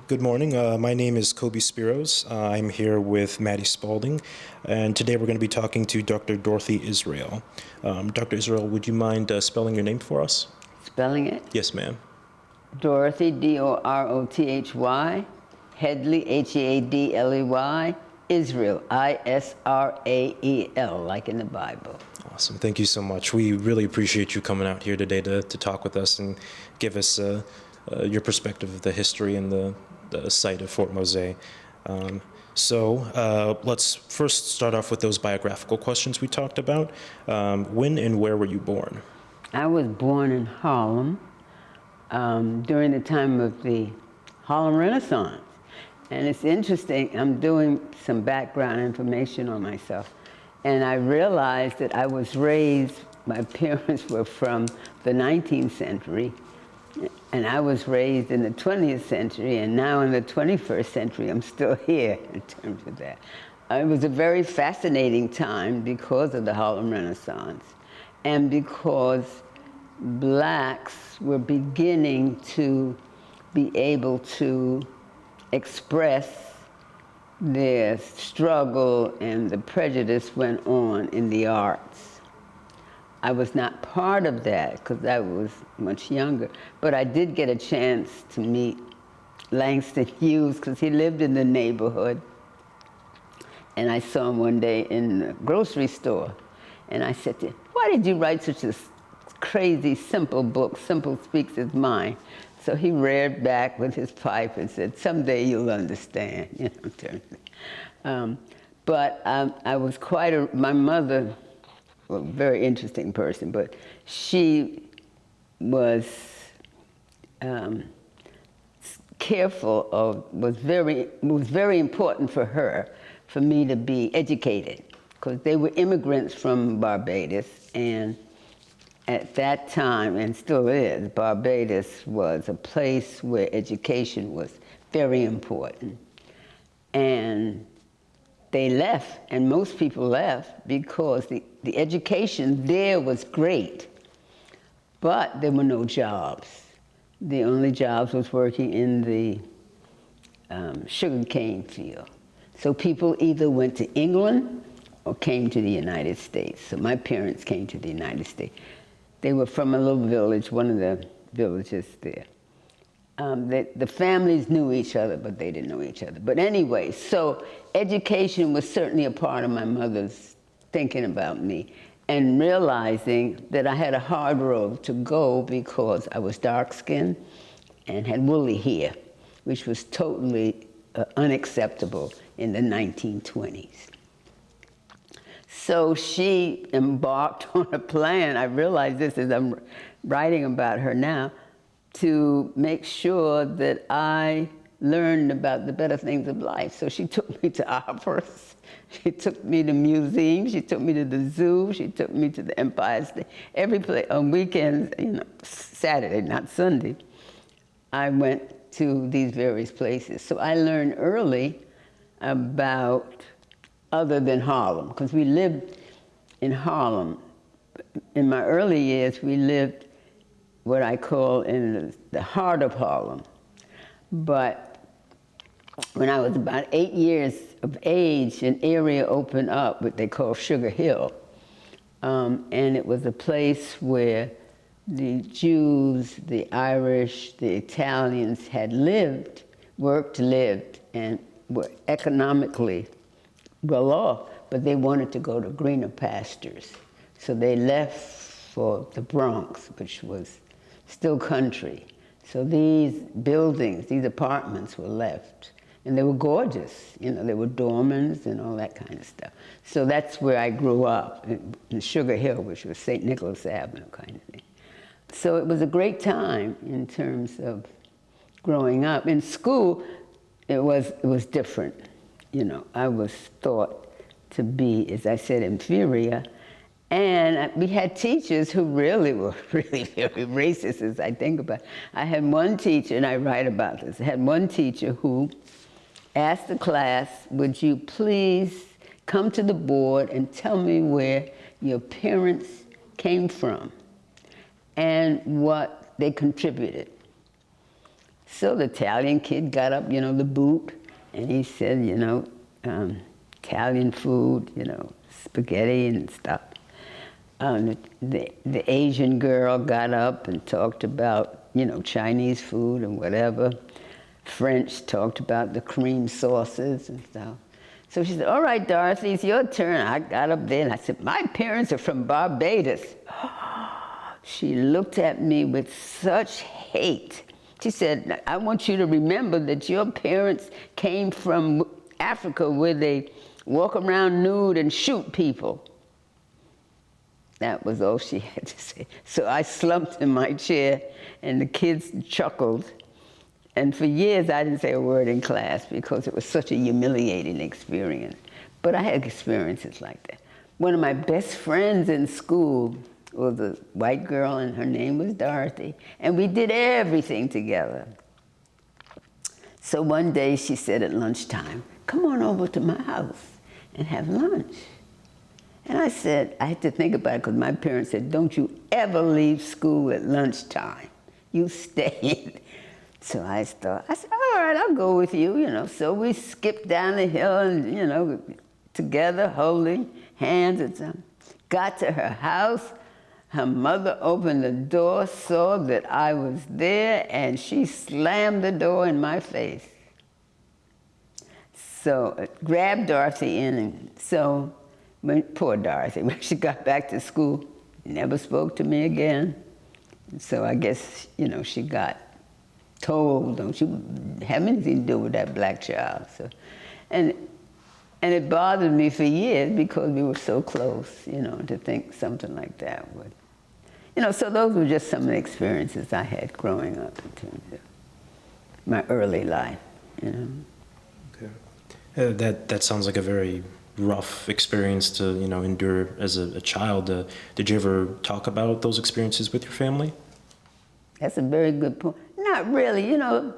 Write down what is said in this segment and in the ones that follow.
Good morning. My name is Kobe Speros. I'm here with Maddie Spalding, and today we're going to be talking to Dr. Dorothy Israel. Dr. Israel, would you mind spelling your name for us? Spelling it? Yes, ma'am. Dorothy, D-O-R-O-T-H-Y, Headley, H-E-A-D-L-E-Y, Israel, I-S-R-A-E-L, like in the Bible. Awesome. Thank you so much. We really appreciate you coming out here today to talk with us and give us your perspective of the history and the site of Fort Mose. Let's first start off with those biographical questions we talked about. When and where were you born? I was born in Harlem during the time of the Harlem Renaissance. And it's interesting, I'm doing some background information on myself, and I realized that I was raised, my parents were from the 19th century, and I was raised in the 20th century, and now in the 21st century, I'm still here in terms of that. It was a very fascinating time because of the Harlem Renaissance, and because blacks were beginning to be able to express their struggle, and the prejudice went on in the arts. I was not part of that because I was much younger, but I did get a chance to meet Langston Hughes because he lived in the neighborhood. And I saw him one day in the grocery store, and I said to him, "Why did you write such a crazy, simple book? Simple speaks his mind." So he reared back with his pipe and said, "Someday you'll understand." You know, I was my mother, well, very interesting person, but she was careful of, it was very important for her, for me to be educated, because they were immigrants from Barbados, and at that time, and still is, Barbados was a place where education was very important. And they left, and most people left, because the education there was great, but there were no jobs. The only jobs was working in the sugarcane field. So people either went to England or came to the United States. So my parents came to the United States. They were from a little village, one of the villages there. The families knew each other, but they didn't know each other. But anyway, so education was certainly a part of my mother's thinking about me, and realizing that I had a hard road to go because I was dark-skinned and had woolly hair, which was totally unacceptable in the 1920s. So she embarked on a plan. I realize this as I'm writing about her now, to make sure that I learned about the better things of life. So she took me to operas, she took me to museums, she took me to the zoo, she took me to the Empire State. Every place, on weekends, you know, Saturday, not Sunday, I went to these various places. So I learned early about other than Harlem, because we lived in Harlem. In my early years, we lived what I call in the heart of Harlem. But when I was about 8 years of age, an area opened up, what they call Sugar Hill. And it was a place where the Jews, the Irish, the Italians had lived, lived, and were economically well off, but they wanted to go to greener pastures. So they left for the Bronx, which was still country. So these buildings, these apartments were left, and they were gorgeous. You know, they were dormers and all that kind of stuff. So that's where I grew up, in Sugar Hill, which was St. Nicholas Avenue kind of thing. So it was a great time in terms of growing up. In school, it was different. You know, I was thought to be, as I said, inferior. And we had teachers who really were very racist, as I think about it. I had one teacher, and I write about this, I had one teacher who asked the class, "Would you please come to the board and tell me where your parents came from and what they contributed?" So the Italian kid got up, you know, the boot, and he said, you know, Italian food, you know, spaghetti and stuff. The Asian girl got up and talked about, you know, Chinese food and whatever. French talked about the cream sauces and stuff. So she said, all right, Dorothy, it's your turn. I got up there and I said, my parents are from Barbados. She looked at me with such hate. She said, I want you to remember that your parents came from Africa where they walk around nude and shoot people. That was all she had to say. So I slumped in my chair and the kids chuckled. And for years I didn't say a word in class because it was such a humiliating experience. But I had experiences like that. One of my best friends in school was a white girl, and her name was Dorothy, and we did everything together. So one day she said at lunchtime, come on over to my house and have lunch. And I said, I had to think about it because my parents said, don't you ever leave school at lunchtime. You stay. So I said, all right, I'll go with you, you know. So we skipped down the hill and, you know, together, holding hands and something. Got to her house. Her mother opened the door, saw that I was there, and she slammed the door in my face. So grabbed Dorothy in, and so, poor Dorothy, when she got back to school, never spoke to me again. So I guess, you know, she got told, don't you have anything to do with that black child. So, and it bothered me for years because we were so close, you know, to think something like that would. You know, so those were just some of the experiences I had growing up in terms of my early life, you know. Okay. That sounds like a very rough experience to, you know, endure as a child. Did you ever talk about those experiences with your family? That's a very good point. Not really, you know.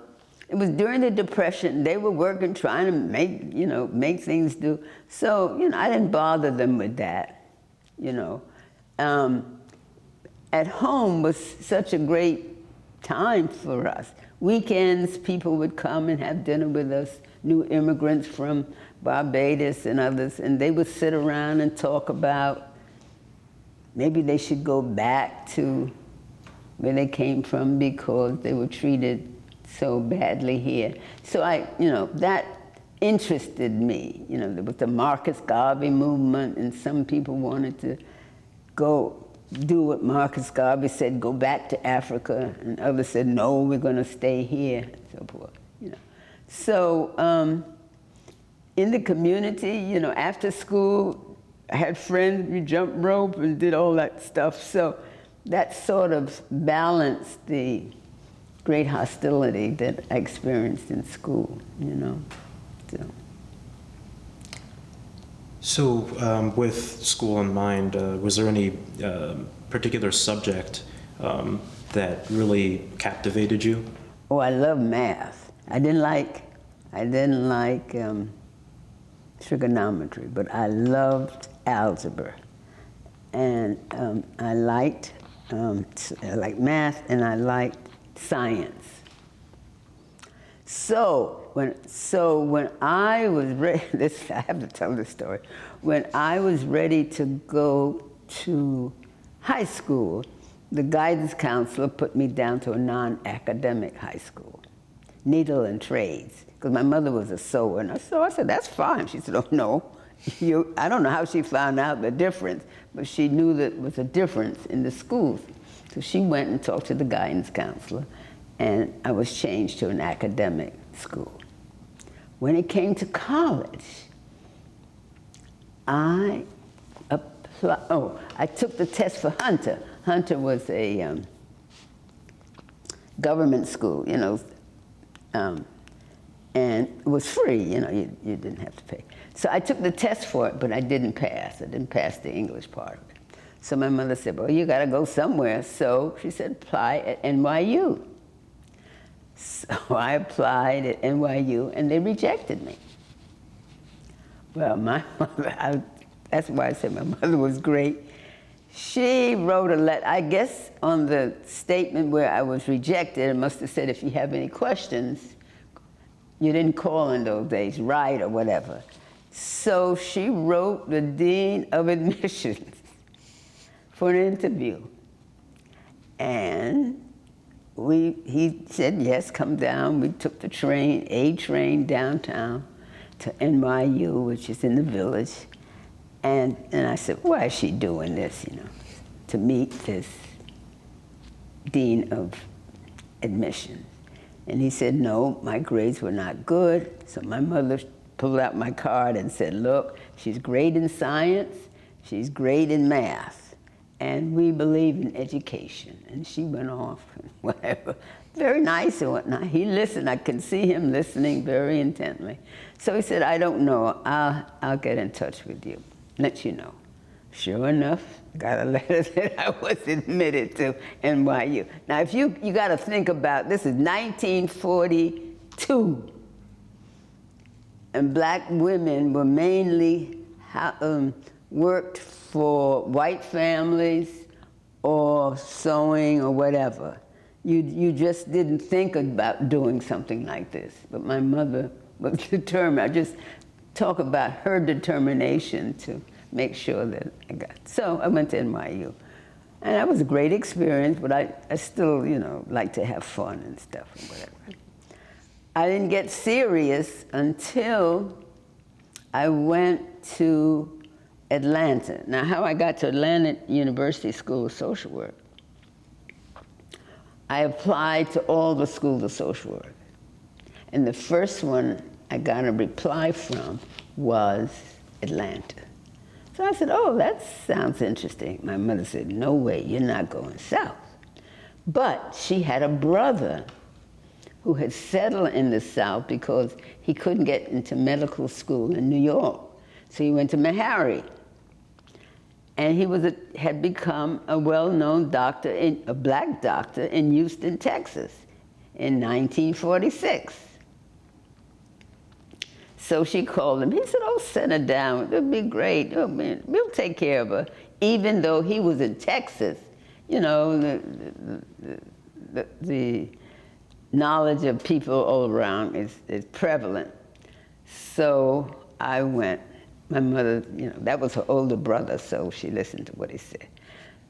It was during the Depression. They were working, trying to make things do. So, you know, I didn't bother them with that, you know. At home was such a great time for us. Weekends, people would come and have dinner with us, new immigrants from Barbados and others, and they would sit around and talk about maybe they should go back to where they came from because they were treated so badly here. So you know, that interested me. You know, there was the Marcus Garvey movement, and some people wanted to go do what Marcus Garvey said, go back to Africa, and others said, no, we're going to stay here, and so forth, you know. So in the community, you know, after school, I had friends, we jumped rope and did all that stuff. So that sort of balanced the great hostility that I experienced in school, you know. So with school in mind, was there any particular subject that really captivated you? Oh, I love math. I didn't like trigonometry, but I loved algebra. And I liked math, and I liked science. So when I was ready, I have to tell this story. When I was ready to go to high school, the guidance counselor put me down to a non-academic high school, needle and trades, because my mother was a sewer. And so I said, that's fine. She said, oh, no. I don't know how she found out the difference, but she knew that there was a difference in the schools. So she went and talked to the guidance counselor, and I was changed to an academic school. When it came to college, I took the test for Hunter. Hunter was a government school, you know, and it was free, you know, you didn't have to pay. So I took the test for it, but I didn't pass. I didn't pass the English part of it. So my mother said, well, you got to go somewhere. So she said, apply at NYU. So I applied at NYU, and they rejected me. Well, my mother, that's why I said my mother was great. She wrote a letter, I guess on the statement where I was rejected, it must have said, if you have any questions, you didn't call in those days, write or whatever. So she wrote the Dean of Admissions for an interview. And he said, yes, come down. We took the train, A train downtown to NYU, which is in the Village. And I said, why is she doing this, to meet this Dean of Admissions? And he said, no, my grades were not good. So my mother pulled out my card and said, look, she's great in science, she's great in math, and we believe in education. And she went off and whatever. Very nice and whatnot. He listened. I could see him listening very intently. So he said, I don't know. I'll get in touch with you, let you know. Sure enough, got a letter that I was admitted to NYU. Now, if you got to think about, this is 1942, and black women were mainly worked for white families or sewing or whatever. You just didn't think about doing something like this. But my mother was determined. I just talk about her determination to make sure that I got. So I went to NYU. And that was a great experience, but I still, like to have fun and stuff and whatever. I didn't get serious until I went to Atlanta. Now, how I got to Atlanta University School of Social Work, I applied to all the schools of social work. And the first one I got a reply from was Atlanta. So I said, oh, that sounds interesting. My mother said, no way, you're not going south. But she had a brother who had settled in the South because he couldn't get into medical school in New York. So he went to Meharry. And he had become a well-known doctor, a black doctor in Houston, Texas in 1946. So she called him. He said, oh, send her down. It'll be great. Oh, man, we'll take care of her. Even though he was in Texas, the knowledge of people all around is prevalent. So I went. My mother, that was her older brother, so she listened to what he said.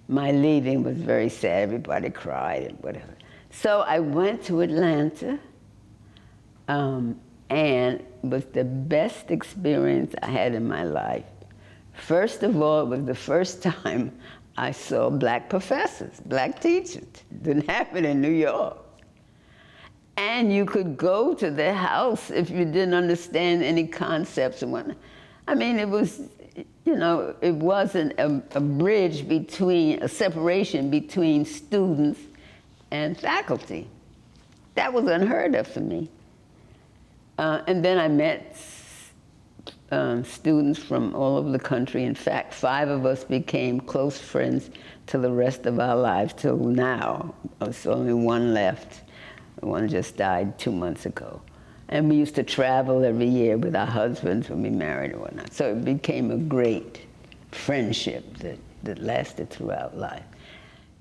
My leaving was very sad. Everybody cried and whatever. So I went to Atlanta, and it was the best experience I had in my life. First of all, it was the first time I saw black professors, black teachers. It didn't happen in New York. And you could go to their house if you didn't understand any concepts and whatnot. I mean, it was, it wasn't a bridge between, a separation between students and faculty. That was unheard of for me. And then I met students from all over the country. In fact, 5 of us became close friends till the rest of our lives, till now. There's only 1 left. One just died 2 months ago. And we used to travel every year with our husbands when we married and whatnot. So it became a great friendship that lasted throughout life.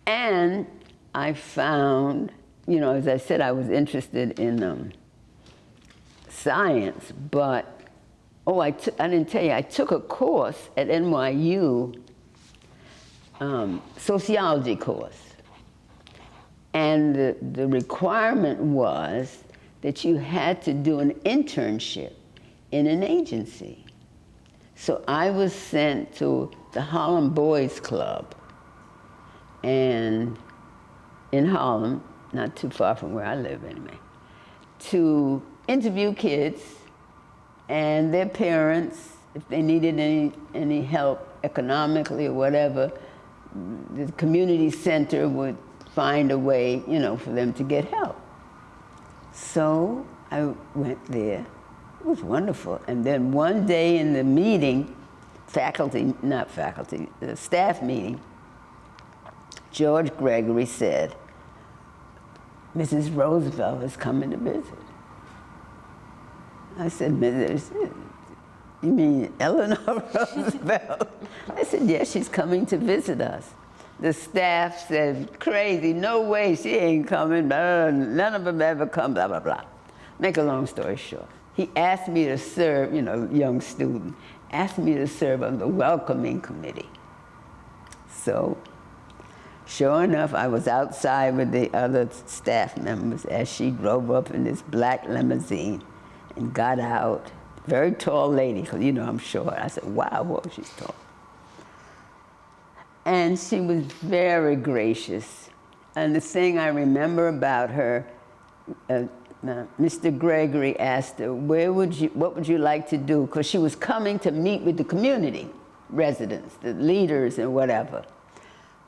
And I found, as I said, I was interested in science, but, I didn't tell you, I took a course at NYU, sociology course. And the requirement was that you had to do an internship in an agency. So I was sent to the Harlem Boys Club, and in Harlem, not too far from where I live anyway, to interview kids and their parents, if they needed any help economically or whatever. The community center would find a way, for them to get help. So I went there. It was wonderful. And then one day in the meeting, the staff meeting, George Gregory said, Mrs. Roosevelt is coming to visit. I said, You mean Eleanor Roosevelt? I said, yes, she's coming to visit us. The staff said, crazy, no way, she ain't coming, blah, none of them ever come, blah, blah, blah. Make a long story short, he asked me to serve, you know, young student, asked me to serve on the welcoming committee. So, sure enough, I was outside with the other staff members as she drove up in this black limousine and got out. Very tall lady, because you know I'm short. I said, wow, whoa, she's tall. And she was very gracious. And the thing I remember about her, Mr. Gregory asked her, what would you like to do? Because she was coming to meet with the community residents, the leaders and whatever.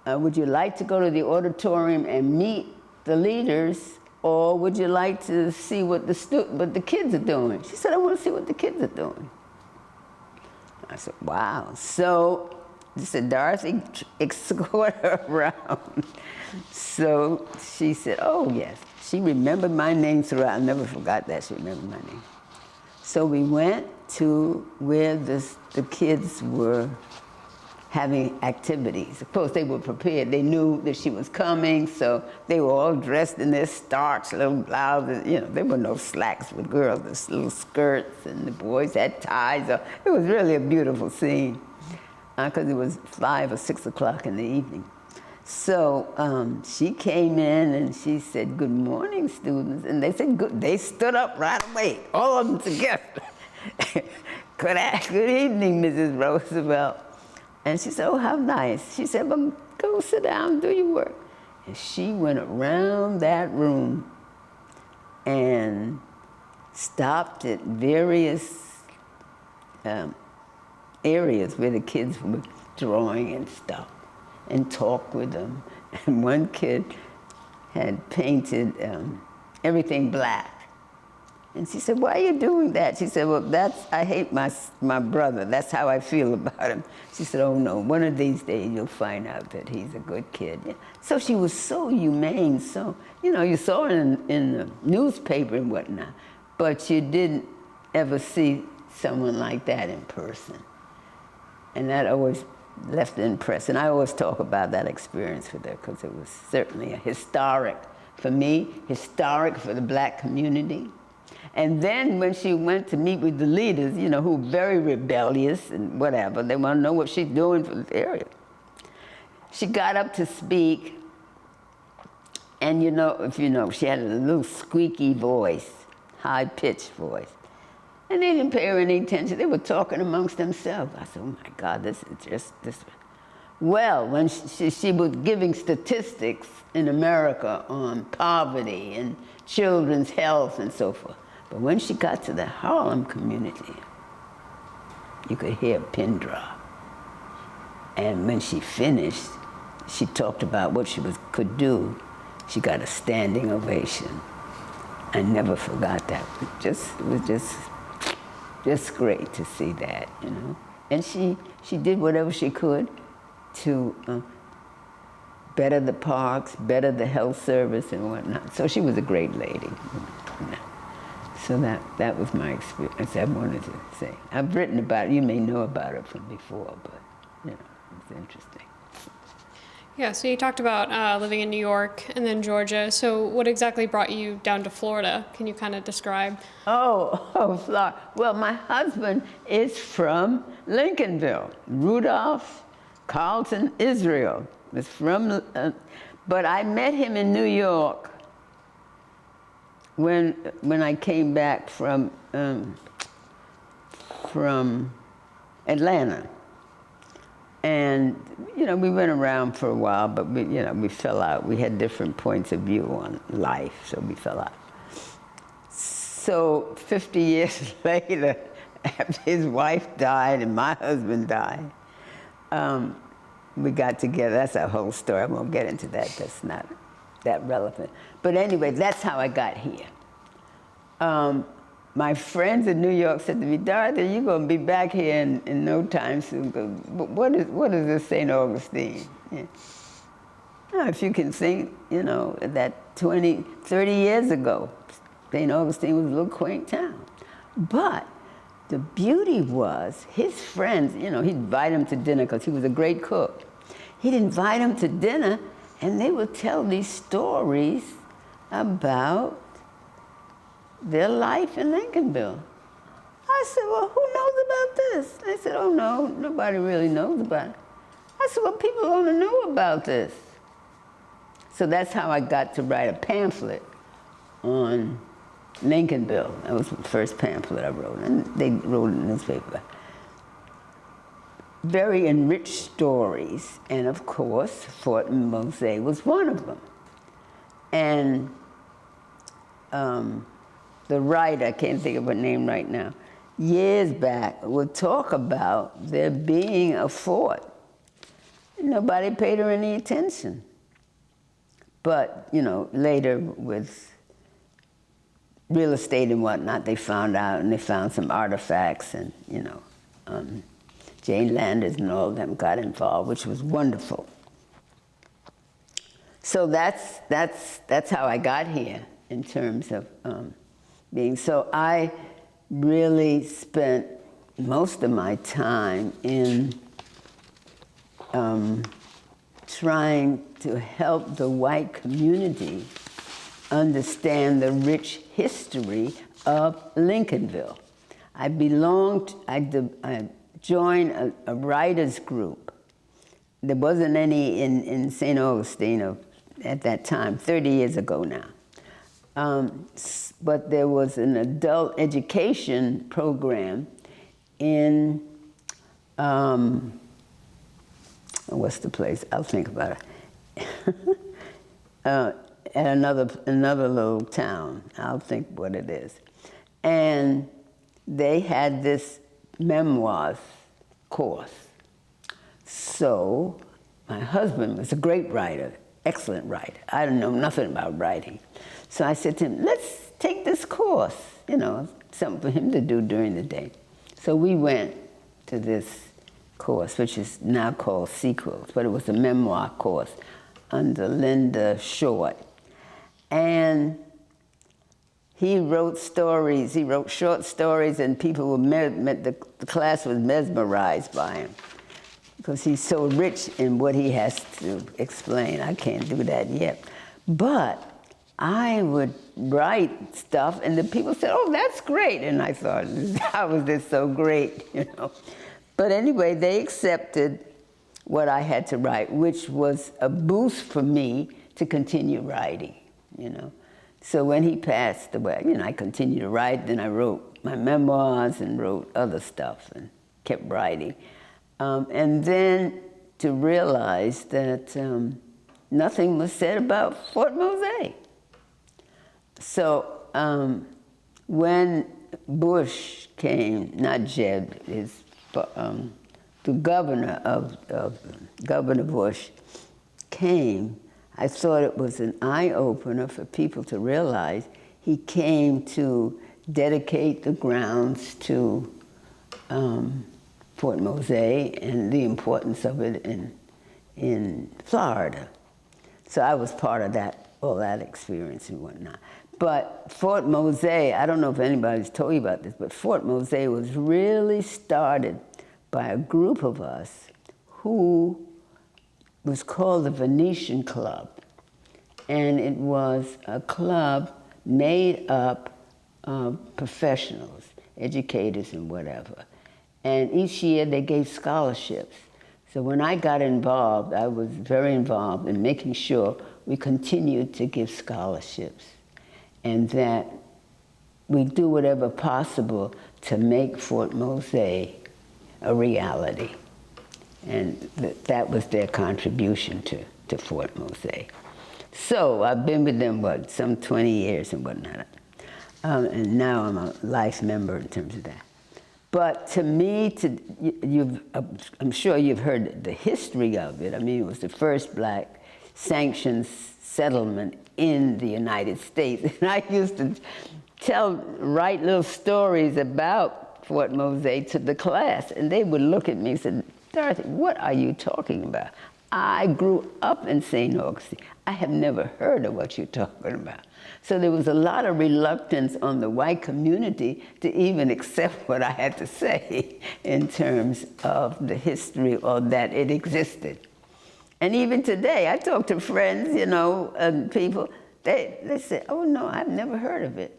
Would you like to go to the auditorium and meet the leaders, or would you like to see what the kids are doing? She said, I want to see what the kids are doing. I said, wow. So she said, Dorothy, escort her around. So she said, oh, yes. She remembered my name throughout. I never forgot that. She remembered my name. So we went to where the kids were having activities. Of course, they were prepared. They knew that she was coming, so they were all dressed in their starch, little blouses. You know, there were no slacks for girls, just little skirts, and the boys had ties. It was really a beautiful scene, because it was 5 or 6 o'clock in the evening. So she came in and she said, good morning, students. And they said, good. They stood up right away, all of them together. Good evening, Mrs. Roosevelt. And she said, oh, how nice. She said, well, go sit down, do your work. And she went around that room and stopped at various areas where the kids were drawing and stuff, and talked with them. And one kid had painted everything black. And she said, why are you doing that? She said, well, I hate my brother. That's how I feel about him. She said, oh no, one of these days you'll find out that he's a good kid. So she was so humane, so, you know, you saw her in the newspaper and whatnot, but you didn't ever see someone like that in person. And that always left an impression. I always talk about that experience with her because it was certainly a historic, for me, historic for the black community. And then when she went to meet with the leaders, you know, who were very rebellious and whatever, they want to know what she's doing for the area. She got up to speak, and you know, if you know, she had a little squeaky voice, high-pitched voice. And they didn't pay her any attention. They were talking amongst themselves. I said, oh my God, this is just this. Well, when she was giving statistics in America on poverty and children's health and so forth. But when she got to the Harlem community, you could hear a pin drop. And when she finished, she talked about what she could do. She got a standing ovation. I never forgot that. It was just great to see that, you know. And she did whatever she could to better the parks, better the health service and whatnot. So she was a great lady. So that was my experience I wanted to say. I've written about it. You may know about it from before, but you know, it's interesting. Yeah, so you talked about living in New York and then Georgia. So what exactly brought you down to Florida? Can you kind of describe? Oh, Florida. Well, my husband is from Lincolnville, Rudolph Carlton, Israel. It's from, but I met him in New York when I came back from Atlanta. And, you know, we went around for a while, but we fell out. We had different points of view on life, so we fell out. So 50 years later, after his wife died and my husband died, we got together. That's a whole story. I won't get into that. That's not that relevant. But anyway, that's how I got here. My friends in New York said to me, Dorothy, you're going to be back here in no time soon. What is this St. Augustine? Yeah. Now, if you can think, you know, that 20, 30 years ago, St. Augustine was a little quaint town. But the beauty was his friends, you know, he'd invite him to dinner because he was a great cook. He'd invite him to dinner and they would tell these stories about their life in Lincolnville. I said, well, who knows about this? They said, oh no, nobody really knows about it. I said, well, people want to know about this. So that's how I got to write a pamphlet on Lincolnville. That was the first pamphlet I wrote, and they wrote it in the newspaper. Very enriched stories, and of course, Fort Mose was one of them. And the writer, I can't think of her name right now, years back would talk about there being a fort. Nobody paid her any attention. But, you know, later with real estate and whatnot, they found out, and they found some artifacts, and, you know, Jane Landers and all of them got involved, which was wonderful. So that's how I got here in terms of being. So I really spent most of my time in trying to help the white community understand the rich history of Lincolnville. I joined a writers group. There wasn't any in St. Augustine at that time, 30 years ago now. But there was an adult education program in, what's the place? I'll think about it. At another little town. I'll think what it is. And they had this memoirs course. So my husband was a great writer, excellent writer. I didn't know nothing about writing. So I said to him, let's take this course, you know, something for him to do during the day. So we went to this course, which is now called Sequels, but it was a memoir course under Linda Short. And he wrote stories, he wrote short stories, and people were, the class was mesmerized by him because he's so rich in what he has to explain. I can't do that yet. But I would write stuff, and the people said, oh, that's great. And I thought, how was this so great, you know? But anyway, they accepted what I had to write, which was a boost for me to continue writing, you know. So when he passed away, you know, I continued to write, then I wrote my memoirs and wrote other stuff and kept writing. And then to realize that nothing was said about Fort Mose. So when Bush came, not Jeb, the governor Governor Bush came, I thought it was an eye-opener for people to realize he came to dedicate the grounds to Fort Mose and the importance of it in Florida. So I was part of that, all that experience and whatnot. But Fort Mose, I don't know if anybody's told you about this, but Fort Mose was really started by a group of us who was called the Venetian Club. And it was a club made up of professionals, educators and whatever. And each year they gave scholarships. So when I got involved, I was very involved in making sure we continued to give scholarships and that we do whatever possible to make Fort Mose a reality. And that was their contribution to Fort Mose. So I've been with them, what, some 20 years and whatnot. And now I'm a life member in terms of that. But to me, I'm sure you've heard the history of it. I mean, it was the first black sanctions settlement in the United States. And I used to write little stories about Fort Mose to the class. And they would look at me and say, Dorothy, what are you talking about? I grew up in St. Augustine. I have never heard of what you're talking about. So there was a lot of reluctance on the white community to even accept what I had to say in terms of the history or that it existed. And even today, I talk to friends, you know, and people, they say, oh no, I've never heard of it.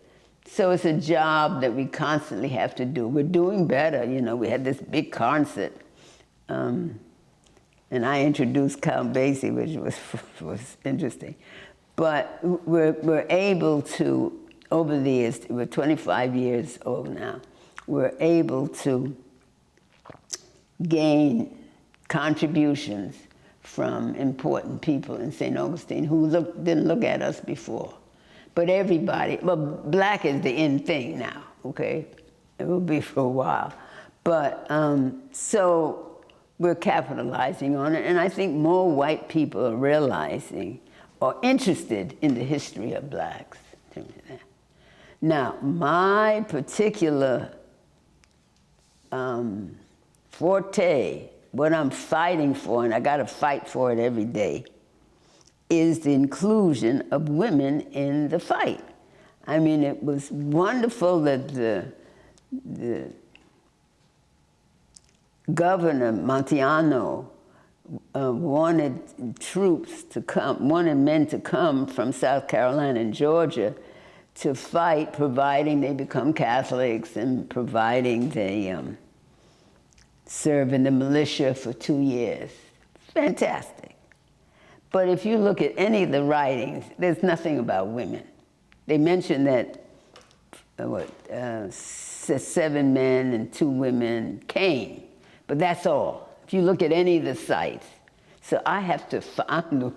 So it's a job that we constantly have to do. We're doing better, you know, we had this big concert. And I introduced Count Basie, which was interesting. But we're able to, over the years, we're 25 years old now, we're able to gain contributions from important people in St. Augustine who didn't look at us before. But everybody, well, black is the in thing now, okay? It will be for a while. But so we're capitalizing on it, and I think more white people are realizing or interested in the history of blacks. Now, my particular forte, what I'm fighting for, and I gotta fight for it every day, is the inclusion of women in the fight. I mean, it was wonderful that the Governor Montiano wanted troops to come, wanted men to come from South Carolina and Georgia to fight, providing they become Catholics and providing they serve in the militia for 2 years. Fantastic. But if you look at any of the writings, there's nothing about women. They mention that 7 men and 2 women came, but that's all. If you look at any of the sites. So I have to, I'm the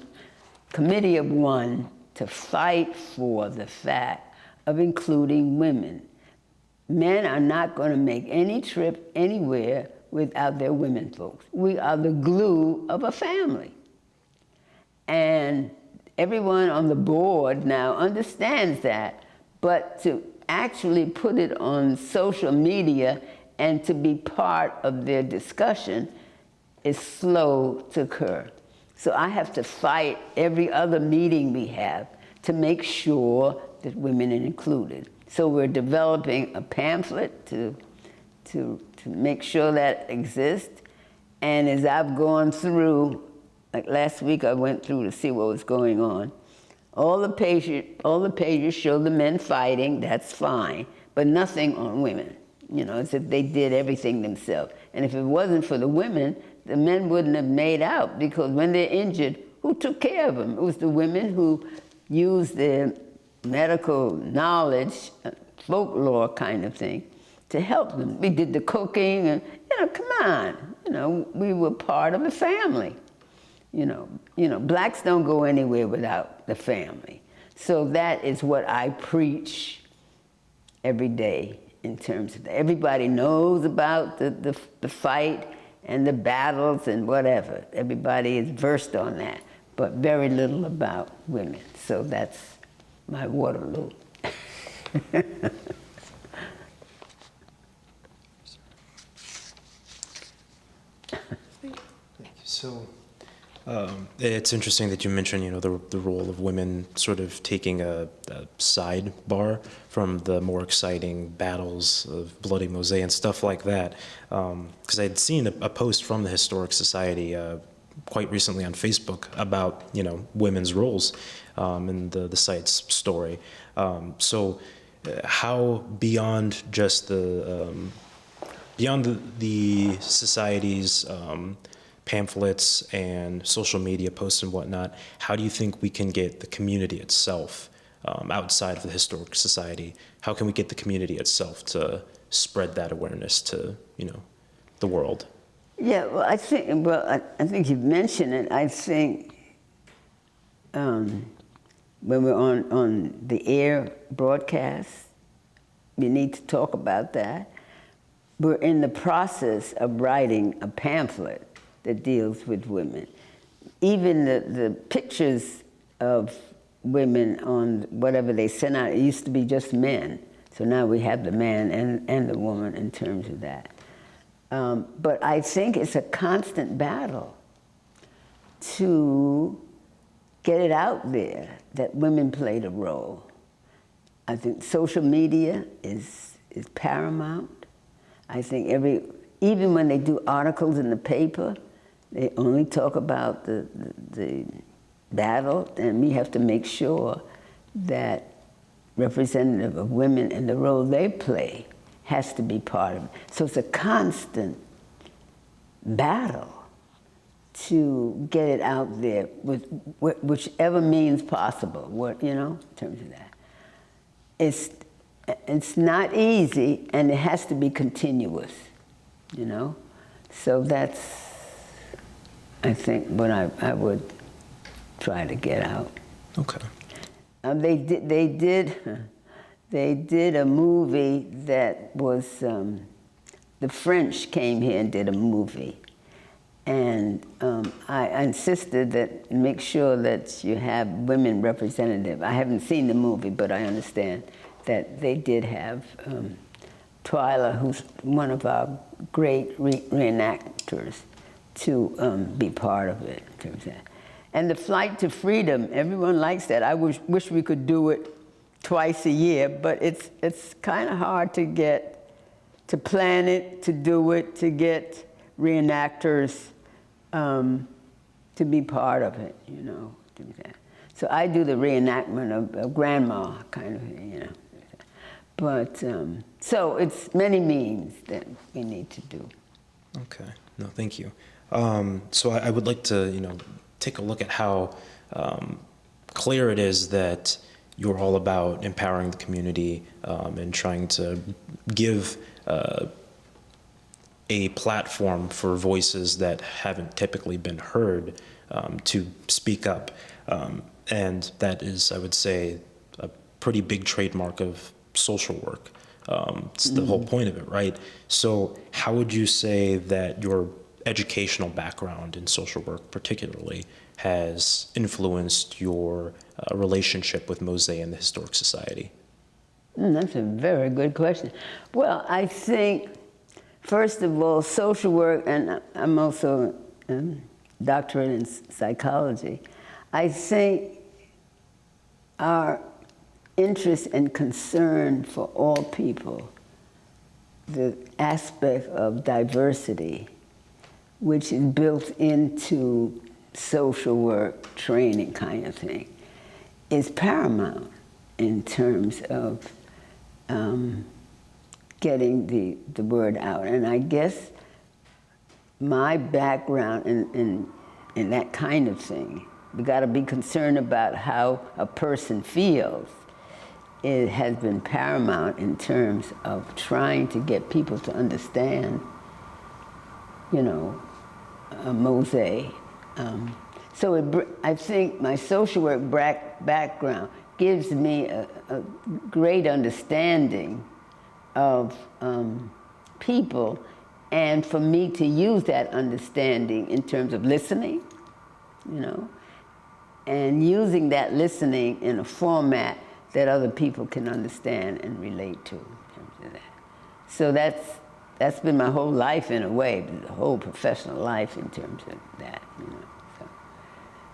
committee of one to fight for the fact of including women. Men are not going to make any trip anywhere without their women folks. We are the glue of a family. And everyone on the board now understands that, but to actually put it on social media and to be part of their discussion is slow to occur. So I have to fight every other meeting we have to make sure that women are included. So we're developing a pamphlet to make sure that exists. And as I've gone through, like last week I went through to see what was going on. All the pages show the men fighting, that's fine, but nothing on women. You know, as if they did everything themselves. And if it wasn't for the women, the men wouldn't have made out, because when they're injured, who took care of them? It was the women who used their medical knowledge, folklore kind of thing, to help them. We did the cooking, and, you know, come on. You know, we were part of the family. You know, blacks don't go anywhere without the family. So that is what I preach every day in terms of that. Everybody knows about the fight and the battles and whatever. Everybody is versed on that, but very little about women. So that's my Waterloo. So it's interesting that you mentioned, you know, the role of women sort of taking a sidebar from the more exciting battles of Bloody Mose and stuff like that. Because I'd seen a post from the Historic Society quite recently on Facebook about, you know, women's roles in the site's story. So how beyond just the society's pamphlets and social media posts and whatnot, how do you think we can get the community itself outside of the Historic Society? How can we get the community itself to spread that awareness to, you know, the world? Yeah, well, I think you've mentioned it. I think when we're on the air broadcast, we need to talk about that. We're in the process of writing a pamphlet that deals with women. Even the pictures of women on whatever they sent out, it used to be just men. So now we have the man and the woman in terms of that. But I think it's a constant battle to get it out there that women played a role. I think social media is paramount. I think even when they do articles in the paper, they only talk about the battle, and we have to make sure that representative of women and the role they play has to be part of it. So it's a constant battle to get it out there with whichever means possible, in terms of that. It's not easy, and it has to be continuous, So that's, I think, what I would try to get out. Okay. They did a movie that was, the French came here and did a movie. And I insisted that make sure that you have women representative. I haven't seen the movie, but I understand that they did have Twyla, who's one of our great reenactors, to be part of it. In terms of that. And the Flight to Freedom, everyone likes that. I wish we could do it twice a year, but it's kind of hard to plan it, to do it, to get reenactors to be part of it, do that. So I do the reenactment of grandma, kind of thing, But, so it's many means that we need to do. Okay. No, thank you. So I would like to, take a look at how clear it is that you're all about empowering the community and trying to give a platform for voices that haven't typically been heard to speak up. And that is, I would say, a pretty big trademark of social work. It's the whole point of it, right? So how would you say that your educational background in social work particularly has influenced your relationship with Mose and the Historic Society? That's a very good question. Well, I think, first of all, social work, and I'm also a doctorate in psychology, I think our interest and concern for all people, the aspect of diversity, which is built into social work training kind of thing, is paramount in terms of getting the word out. And I guess my background in that kind of thing, we got to be concerned about how a person feels. It has been paramount in terms of trying to get people to understand, Mose. So I think my social work background gives me a great understanding of people, and for me to use that understanding in terms of listening, and using that listening in a format that other people can understand and relate to in terms of that. So that's been my whole life in a way, the whole professional life in terms of that, So.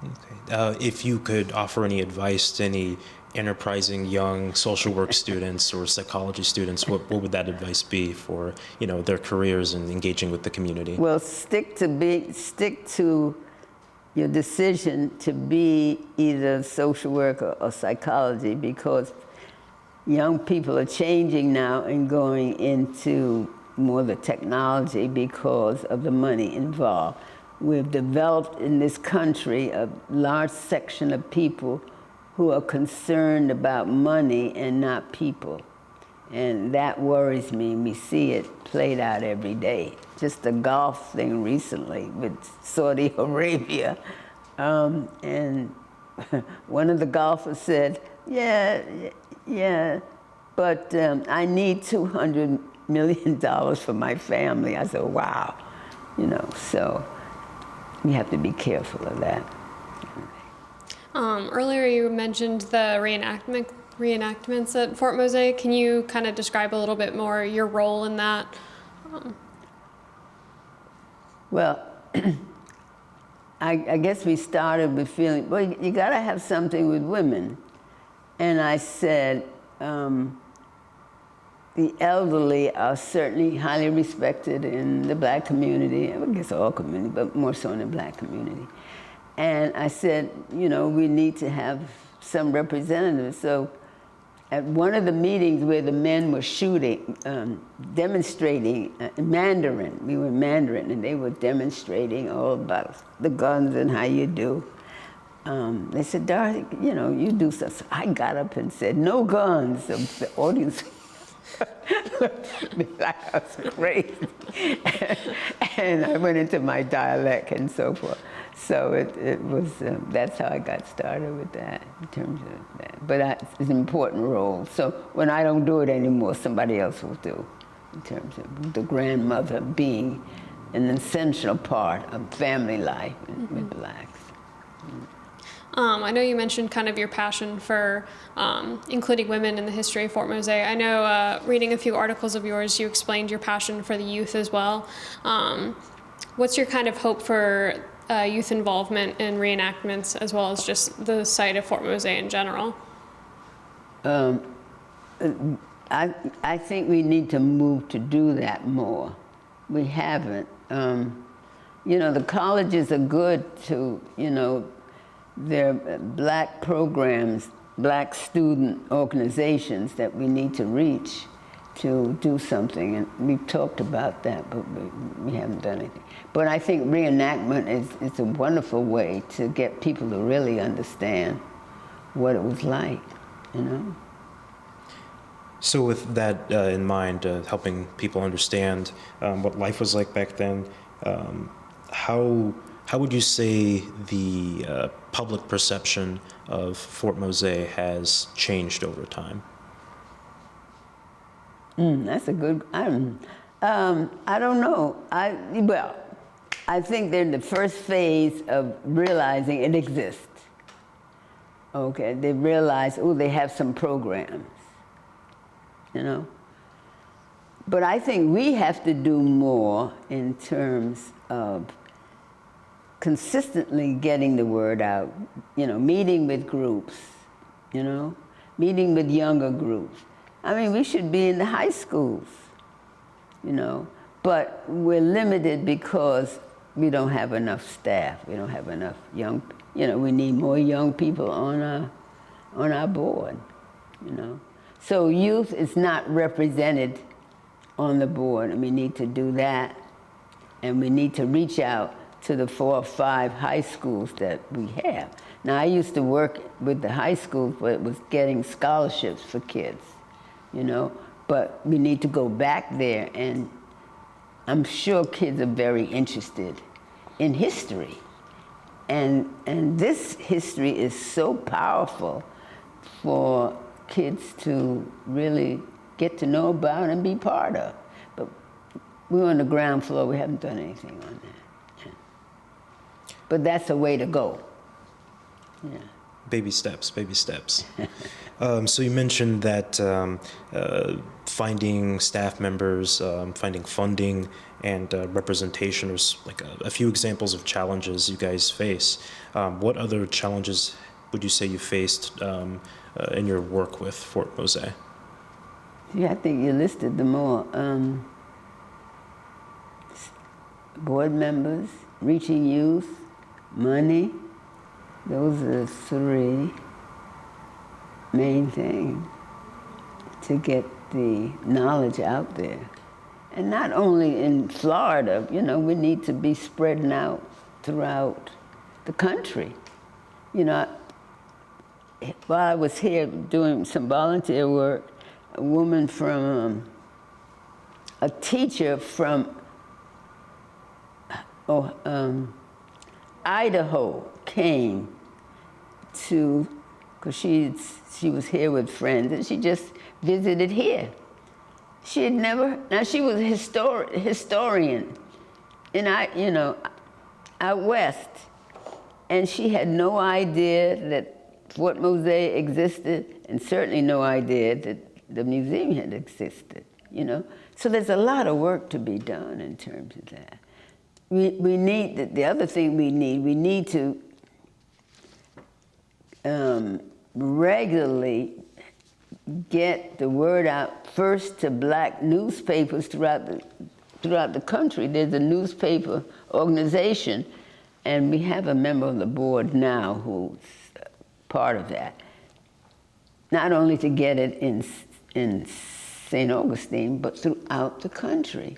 Okay. If you could offer any advice to any enterprising young social work students or psychology students, what would that advice be for their careers and engaging with the community? Well, stick to your decision to be either social work or psychology, because young people are changing now and going into more the technology because of the money involved. We've developed in this country a large section of people who are concerned about money and not people. And that worries me. We see it played out every day. Just the golf thing recently with Saudi Arabia. And one of the golfers said, yeah, but I need $200 million for my family. I said, wow, so we have to be careful of that. Earlier you mentioned the reenactments at Fort Mose. Can you kind of describe a little bit more your role in that? Well, I guess we started with feeling, well, you got to have something with women. And I said, the elderly are certainly highly respected in the black community, I guess all community, but more so in the black community. And I said, you know, we need to have some representatives. So at one of the meetings where the men were shooting, demonstrating Mandarin, we were in Mandarin, and they were demonstrating all about the guns and how you do. They said, Dorothy, you know, you do stuff. So I got up and said, no guns. So the audience looked at me like I was crazy. And I went into my dialect and so forth. So it was, that's how I got started with that, in terms of that. But it's an important role. So when I don't do it anymore, somebody else will do, in terms of the grandmother being an essential part of family life with blacks. I know you mentioned kind of your passion for including women in the history of Fort Mose. I know reading a few articles of yours, you explained your passion for the youth as well. What's your kind of hope for youth involvement in reenactments, as well as just the site of Fort Mose in general? I think we need to move to do that more. We haven't. You know, the colleges are good to, you know, their black programs, black student organizations that we need to reach to do something. And we've talked about that, but we haven't done anything. But I think reenactment is a wonderful way to get people to really understand what it was like, you know? So with that in mind, helping people understand what life was like back then, how would you say the public perception of Fort Mose has changed over time? That's a good, I don't know. Well, I think they're in the first phase of realizing it exists. Okay, they realize, oh, they have some programs, you know? But I think we have to do more in terms of consistently getting the word out, you know, meeting with groups, you know, meeting with younger groups. I mean, we should be in the high schools, you know, but we're limited because we don't have enough staff. We don't have enough young, you know, we need more young people on our board, you know. So youth is not represented on the board, and we need to do that, and we need to reach out to the 4 or 5 high schools that we have. Now, I used to work with the high schools, but it was getting scholarships for kids, you know, but we need to go back there, and I'm sure kids are very interested in history. And this history is so powerful for kids to really get to know about and be part of. But we're on the ground floor, we haven't done anything on that. Yeah. But that's a way to go. Yeah. Baby steps, baby steps. So you mentioned that finding staff members, finding funding, and representation was like a few examples of challenges you guys face. What other challenges would you say you faced in your work with Fort Mose? Yeah, I think you listed them all. Board members, reaching youth, money. Those are the 3 main things to get the knowledge out there. And not only in Florida, you know, we need to be spreading out throughout the country. You know, while I was here doing some volunteer work, a woman from, a teacher from Idaho came to, because she was here with friends, and she just visited here. She had never, now she was a historian out west, and she had no idea that Fort Mose existed, and certainly no idea that the museum had existed, you know? So there's a lot of work to be done in terms of that. we need, the other thing we need to regularly get the word out first to black newspapers throughout the country. There's a newspaper organization, and we have a member of the board now who's part of that. Not only to get it in St. Augustine, but throughout the country.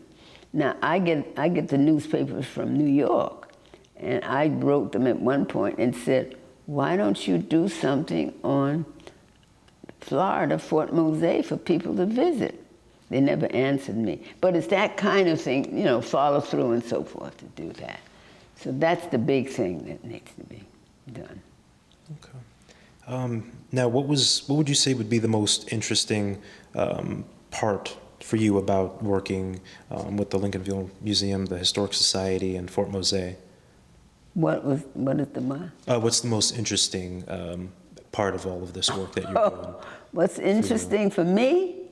Now, I get the newspapers from New York, and I wrote them at one point and said, why don't you do something on Florida, Fort Mose, for people to visit? They never answered me. But it's that kind of thing, you know, follow through and so forth to do that. So that's the big thing that needs to be done. Okay. Now, what would you say would be the most interesting part for you about working with the Lincolnville Museum, the Historic Society, and Fort Mose? What is the what? What's the most interesting part of all of this work that you're doing? What's interesting for me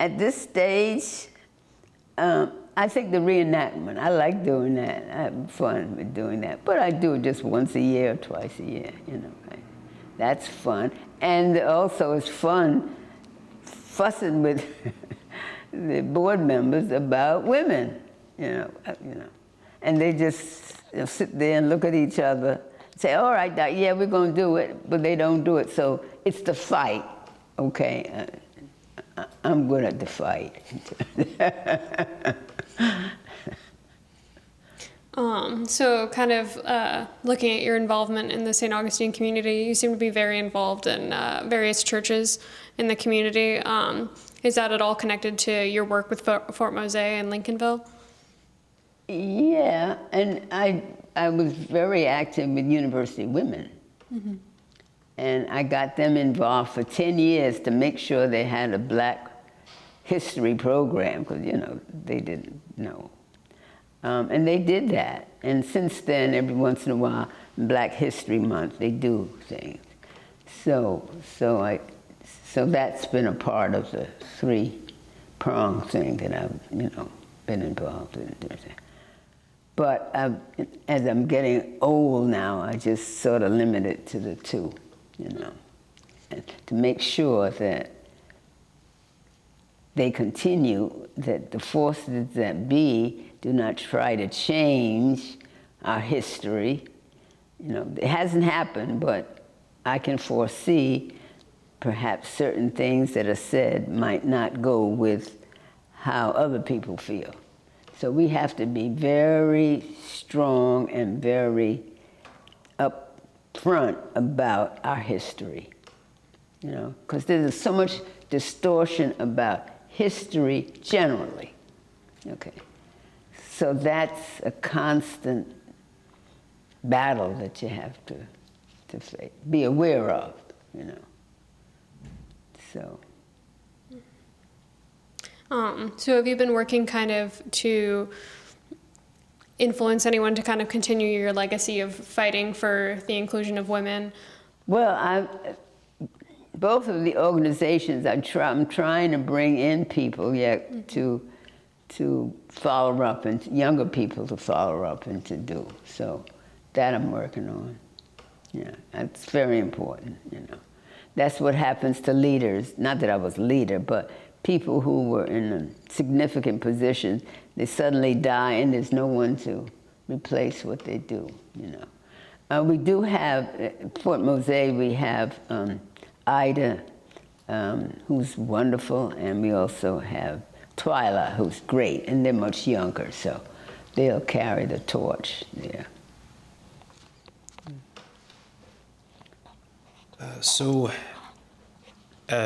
at this stage, I think the reenactment. I like doing that. I have fun with doing that. But I do it just once a year or twice a year, you know. Right? That's fun. And also it's fun fussing with the board members about women, you know. And they just sit there and look at each other, say, all right, Doc, yeah, we're going to do it, but they don't do it. So it's the fight, okay? I'm good at the fight. So kind of looking at your involvement in the St. Augustine community, you seem to be very involved in various churches in the community. Is that at all connected to your work with Fort Mose and Lincolnville? Yeah, and I was very active with University Women. Mm-hmm. And I got them involved for 10 years to make sure they had a black history program, because, you know, they didn't know. And they did that. And since then, every once in a while, Black History Month, they do things. So that's been a part of the three-prong thing that I've, you know, been involved in. But as I'm getting old now, I just sort of limit it to the two, you know, and to make sure that they continue, that the forces that be do not try to change our history. You know, it hasn't happened, but I can foresee perhaps certain things that are said might not go with how other people feel. So we have to be very strong and very upfront about our history, you know, because there's so much distortion about history generally, okay? So that's a constant battle that you have to be aware of, you know, so. So have you been working kind of to influence anyone to kind of continue your legacy of fighting for the inclusion of women? Well, both of the organizations, I'm trying to bring in people yet to follow up, and younger people to follow up and to do. So that I'm working on. Yeah, that's very important, you know. That's what happens to leaders. Not that I was a leader, but people who were in a significant position, they suddenly die and there's no one to replace what they do, you know. We do have, at Fort Mose, we have Ida, who's wonderful, and we also have Twyla, who's great, and they're much younger, so they'll carry the torch there.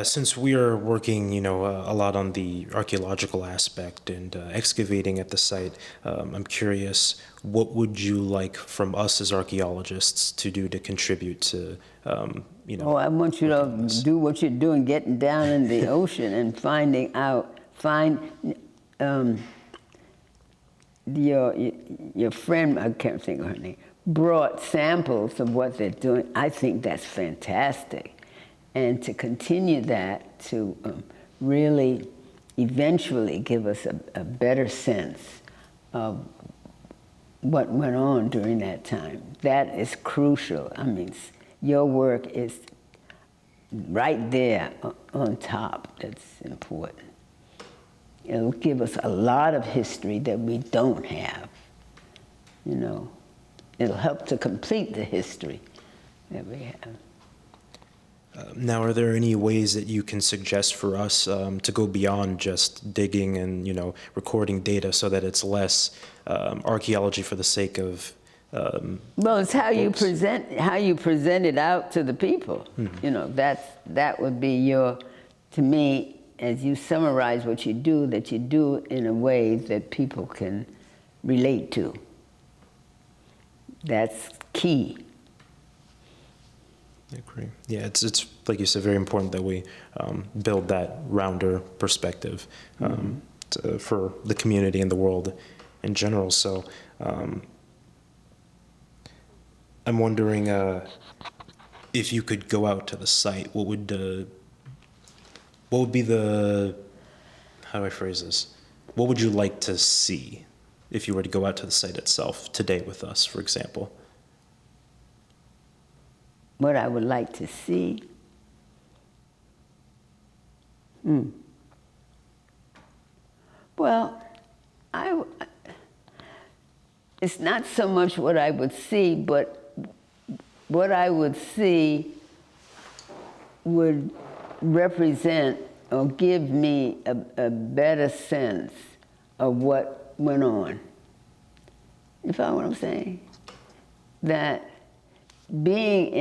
Since we are working, you know, a lot on the archaeological aspect and excavating at the site, I'm curious, what would you like from us as archaeologists to do to contribute to, you know? Oh, I want you to do what you're doing, getting down in the ocean and finding out, your friend, I can't think of her name, brought samples of what they're doing. I think that's fantastic. And to continue that, to really eventually give us a better sense of what went on during that time. That is crucial. I mean, your work is right there on top. That's important. It'll give us a lot of history that we don't have, you know. It'll help to complete the history that we have. Now, are there any ways that you can suggest for us to go beyond just digging and, you know, recording data so that it's less archaeology for the sake of well, it's how you books? present it out to the people. Mm-hmm. You know, that would be your, to me, as you summarize what you do, that you do it in a way that people can relate to. That's key. I agree. Yeah, it's like you said, very important that we build that rounder perspective for the community and the world in general. So I'm wondering if you could go out to the site, what would be the, how do I phrase this? What would you like to see if you were to go out to the site itself today with us, for example? What I would like to see? Well, it's not so much what I would see, but what I would see would represent or give me a better sense of what went on. You follow what I'm saying? That being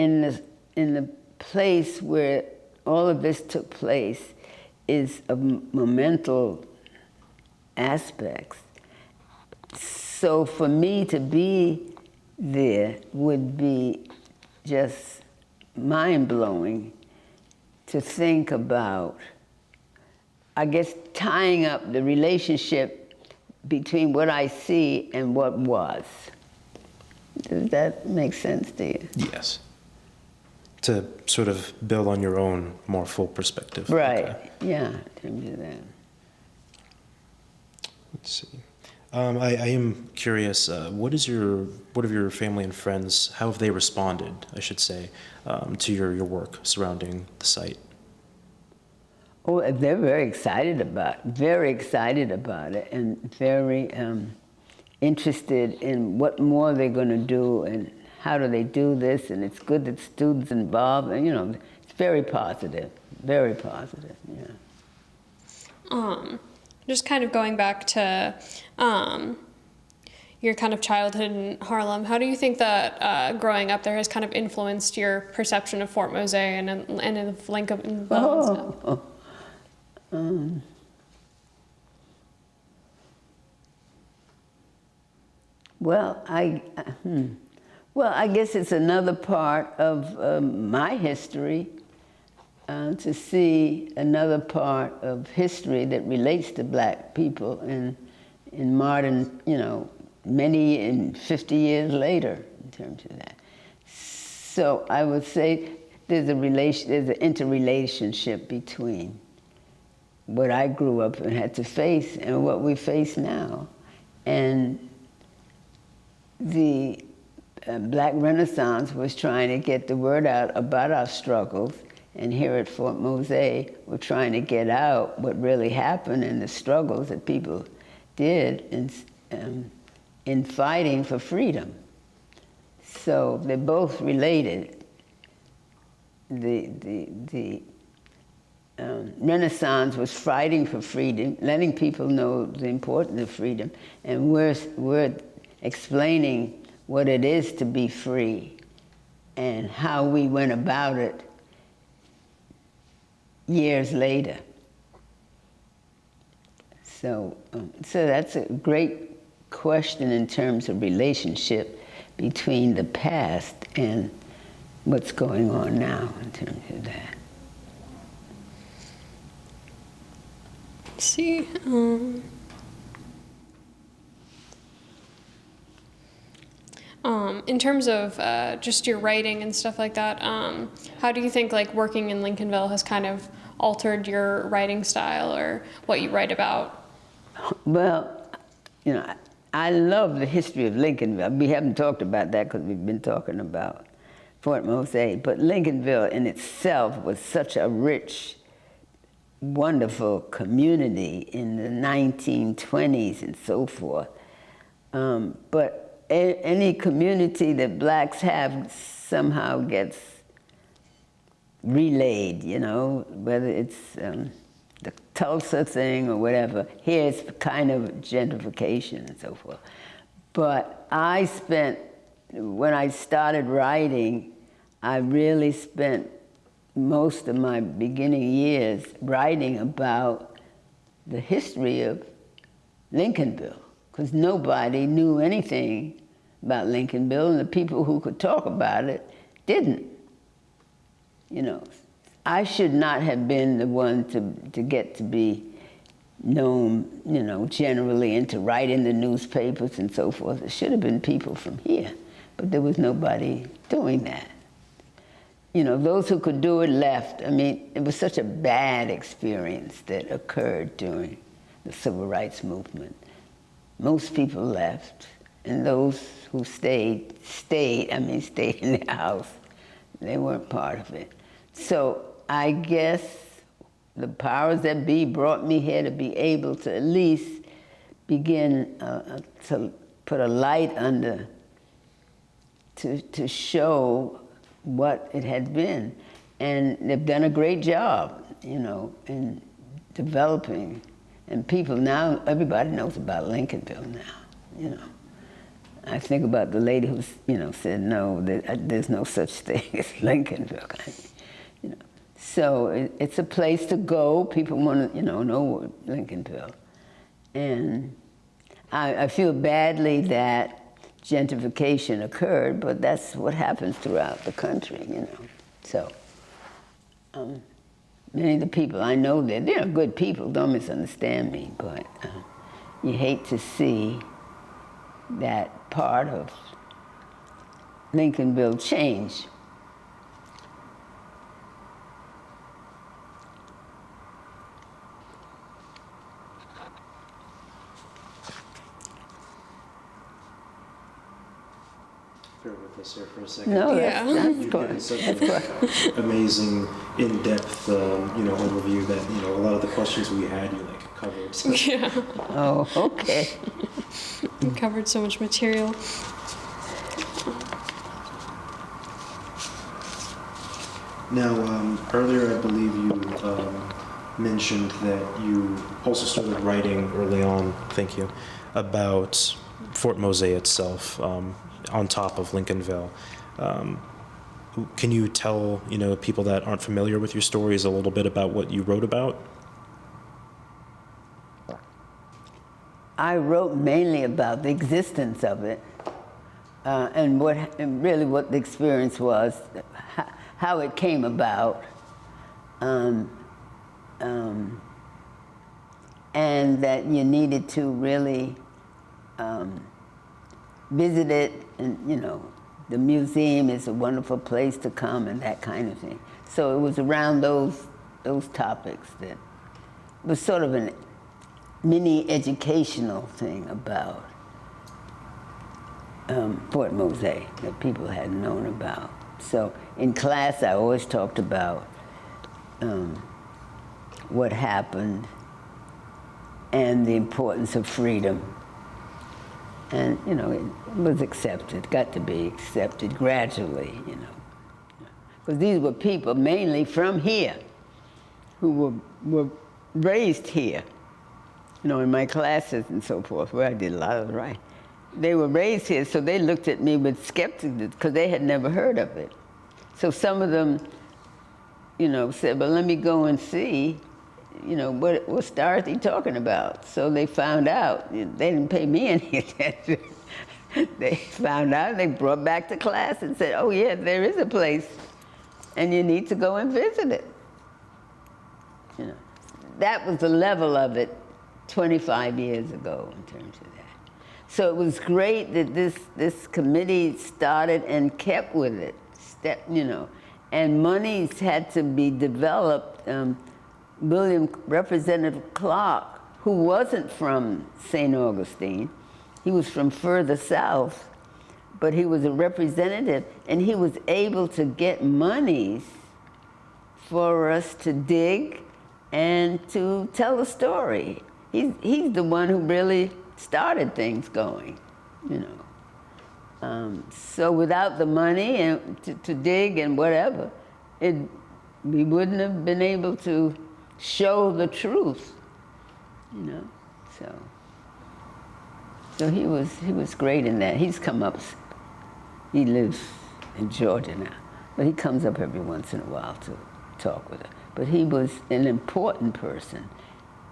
in the place where all of this took place is of momental aspects. So for me to be there would be just mind-blowing to think about, I guess, tying up the relationship between what I see and what was. Does that make sense to you? Yes. To sort of build on your own more full perspective. Right, Okay. yeah, in terms of that. Let's see. I am curious, what have your family and friends, how have they responded, I should say, to your work surrounding the site? Oh, they're very excited about it, and very interested in what more they're going to do and how do they do this, and it's good that students involved, and, you know, it's very positive, yeah. Just kind of going back to your kind of childhood in Harlem, how do you think that growing up there has kind of influenced your perception of Fort Mose and of Lincolnville? Well, I guess it's another part of my history, to see another part of history that relates to black people in modern, you know, 50 years later in terms of that. So I would say there's an interrelationship between what I grew up and had to face and what we face now. And the Black Renaissance was trying to get the word out about our struggles, and here at Fort Mose, we're trying to get out what really happened and the struggles that people did in fighting for freedom. So they're both related. The Renaissance was fighting for freedom, letting people know the importance of freedom, and we're explaining what it is to be free and how we went about it years later. So that's a great question in terms of relationship between the past and what's going on now in terms of that. Let's see. In terms of just your writing and stuff like that, how do you think like working in Lincolnville has kind of altered your writing style or what you write about? Well, you know, I love the history of Lincolnville. We haven't talked about that because we've been talking about Fort Mose, but Lincolnville in itself was such a rich, wonderful community in the 1920s and so forth. But any community that blacks have somehow gets relayed, you know, whether it's the Tulsa thing or whatever. Here it's kind of gentrification and so forth. But I spent, when I started writing, I really spent most of my beginning years writing about the history of Lincolnville, because nobody knew anything about Lincolnville, and the people who could talk about it didn't. You know, I should not have been the one to get to be known, you know, generally, and to write in the newspapers and so forth. It should have been people from here, but there was nobody doing that. You know, those who could do it left. I mean, it was such a bad experience that occurred during the Civil Rights Movement. Most people left, and those who stayed in their house. They weren't part of it. So I guess the powers that be brought me here to be able to at least begin to put a light under, to show what it had been. And they've done a great job, you know, in developing. And people now, everybody knows about Lincolnville now, you know. I think about the lady who, you know, said, no, there's no such thing as Lincolnville, you know. So it's a place to go. People want to, you know Lincolnville. And I feel badly that gentrification occurred, but that's what happens throughout the country, you know. So many of the people I know there, they're good people, don't misunderstand me, but you hate to see that part of Lincolnville change. Bear with us here for a second. No, Yeah. You've given such an amazing, in-depth, overview that a lot of the questions we had you covered. So. Yeah. Oh, okay. You covered so much material. Now, earlier I believe you mentioned that you also started writing early on. Thank you, about Fort Mose itself. On top of Lincolnville. Can you tell people that aren't familiar with your stories a little bit about what you wrote about? I wrote mainly about the existence of it, and what the experience was, how it came about, and that you needed to really visit it, and the museum is a wonderful place to come and that kind of thing. So it was around those topics that it was sort of a mini educational thing about Fort Mose that people hadn't known about. So in class I always talked about what happened and the importance of freedom. And, it was accepted, got to be accepted gradually, Because these were people mainly from here who were raised here, in my classes and so forth, where I did a lot of the writing. They were raised here, so they looked at me with skepticism because they had never heard of it. So some of them, said, well, let me go and see, what's Dorothy talking about? So they found out. They didn't pay me any attention. They found out, they brought back to class and said, oh yeah, there is a place, and you need to go and visit it. That was the level of it 25 years ago in terms of that. So it was great that this committee started and kept with it, and monies had to be developed. Representative Clark, who wasn't from St. Augustine, He was from further south, but he was a representative, and he was able to get monies for us to dig and to tell a story. He's the one who really started things going, you know. So without the money and to dig and whatever, we wouldn't have been able to show the truth, you know. So he was great in that. He's come up. He lives in Georgia now, but he comes up every once in a while to talk with her. But he was an important person